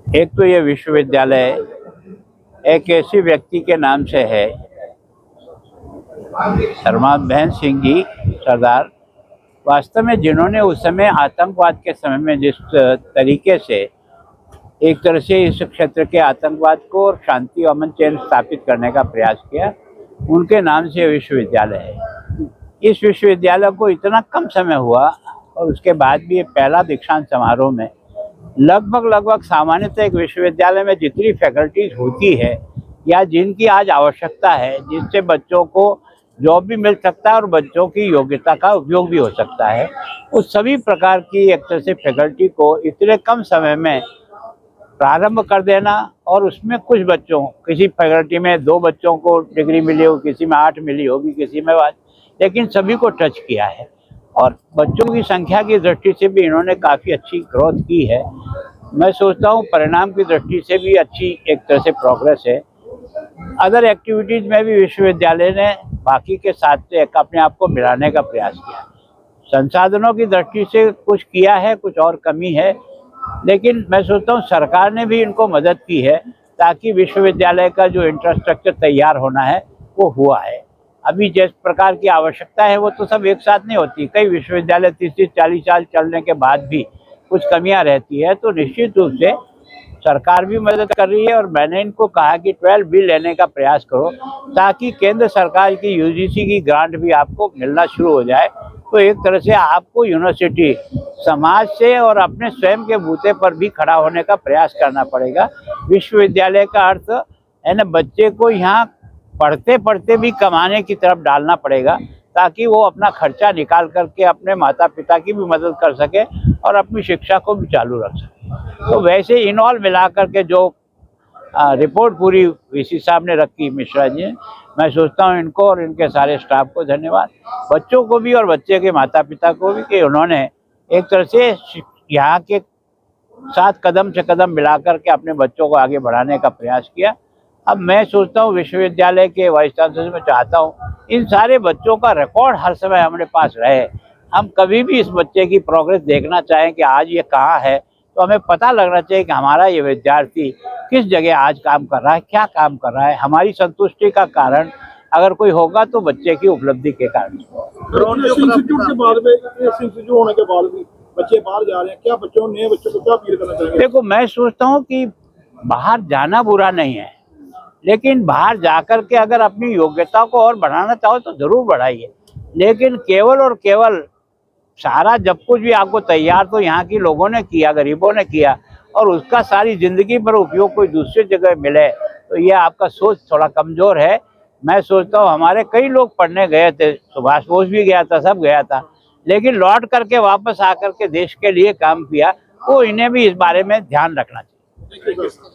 एक तो ये विश्वविद्यालय एक ऐसे व्यक्ति के नाम से है, सरमाद बहन सिंह जी सरदार, वास्तव में जिन्होंने उस समय आतंकवाद के समय में जिस तरीके से एक तरह से इस क्षेत्र के आतंकवाद को और शांति अमन चैन स्थापित करने का प्रयास किया, उनके नाम से विश्वविद्यालय है। इस विश्वविद्यालय को इतना कम समय हुआ और उसके बाद भी ये पहला दीक्षांत समारोह में लगभग सामान्यतः एक विश्वविद्यालय में जितनी फैकल्टीज होती है या जिनकी आज आवश्यकता है, जिससे बच्चों को जॉब भी मिल सकता है और बच्चों की योग्यता का उपयोग भी हो सकता है, उस सभी प्रकार की एक तरह से फैकल्टी को इतने कम समय में प्रारंभ कर देना और उसमें कुछ बच्चों, किसी फैकल्टी में 2 बच्चों को डिग्री मिली होगी, किसी में 8 मिली होगी, किसी में 5, लेकिन सभी को टच किया है और बच्चों की संख्या की दृष्टि से भी इन्होंने काफ़ी अच्छी ग्रोथ की है। मैं सोचता हूँ परिणाम की दृष्टि से भी अच्छी एक तरह से प्रोग्रेस है। अदर एक्टिविटीज़ में भी विश्वविद्यालय ने बाकी के साथ से अपने आप को मिलाने का प्रयास किया। संसाधनों की दृष्टि से कुछ किया है, कुछ और कमी है, लेकिन मैं सोचता हूँ सरकार ने भी इनको मदद की है ताकि विश्वविद्यालय का जो इंफ्रास्ट्रक्चर तैयार होना है वो हुआ है। अभी जिस प्रकार की आवश्यकता है वो तो सब एक साथ नहीं होती, कई विश्वविद्यालय 30-40 साल चलने के बाद भी कुछ कमियां रहती है, तो निश्चित रूप से सरकार भी मदद कर रही है और मैंने इनको कहा कि 12B लेने का प्रयास करो ताकि केंद्र सरकार की यूजीसी की ग्रांट भी आपको मिलना शुरू हो जाए। तो एक तरह से आपको यूनिवर्सिटी समाज से और अपने स्वयं के बूते पर भी खड़ा होने का प्रयास करना पड़ेगा। विश्वविद्यालय का अर्थ है ना, बच्चे को यहाँ पढ़ते पढ़ते भी कमाने की तरफ डालना पड़ेगा ताकि वो अपना खर्चा निकाल करके अपने माता पिता की भी मदद कर सके और अपनी शिक्षा को भी चालू रख सके। तो वैसे इनऑल मिला करके जो रिपोर्ट पूरी वीसी साहब ने रखी, मिश्रा जी, मैं सोचता हूँ इनको और इनके सारे स्टाफ को धन्यवाद, बच्चों को भी और बच्चे के माता पिता को भी, कि उन्होंने एक तरह से यहाँ के साथ कदम से कदम मिला करके अपने बच्चों को आगे बढ़ाने का प्रयास किया। अब मैं सोचता हूँ विश्वविद्यालय के वाइस चांसलर में चाहता हूँ इन सारे बच्चों का रिकॉर्ड हर समय हमारे पास रहे। हम कभी भी इस बच्चे की प्रोग्रेस देखना चाहें कि आज ये कहाँ है, तो हमें पता लगना चाहिए कि हमारा ये विद्यार्थी किस जगह आज काम कर रहा है, क्या काम कर रहा है। हमारी संतुष्टि का कारण अगर कोई होगा तो बच्चे की उपलब्धि के कारण। होने के बाद भी बच्चे बाहर जा रहे हैं, क्या बच्चों नए बच्चों को क्या अपील करना चाहेंगे? देखो, मैं सोचता हूँ कि बाहर जाना बुरा नहीं है, लेकिन बाहर जाकर के अगर अपनी योग्यता को और बढ़ाना चाहो तो जरूर बढ़ाइए, लेकिन केवल और केवल सारा जब कुछ भी आपको तैयार तो यहाँ के लोगों ने किया, गरीबों ने किया, और उसका सारी जिंदगी पर उपयोग कोई दूसरी जगह मिले, तो ये आपका सोच थोड़ा कमजोर है। मैं सोचता हूँ हमारे कई लोग पढ़ने गए थे, सुभाष बोस भी गया था, सब गया था, लेकिन लौट करके वापस आकर के देश के लिए काम किया, तो इन्हें भी इस बारे में ध्यान रखना चाहिए।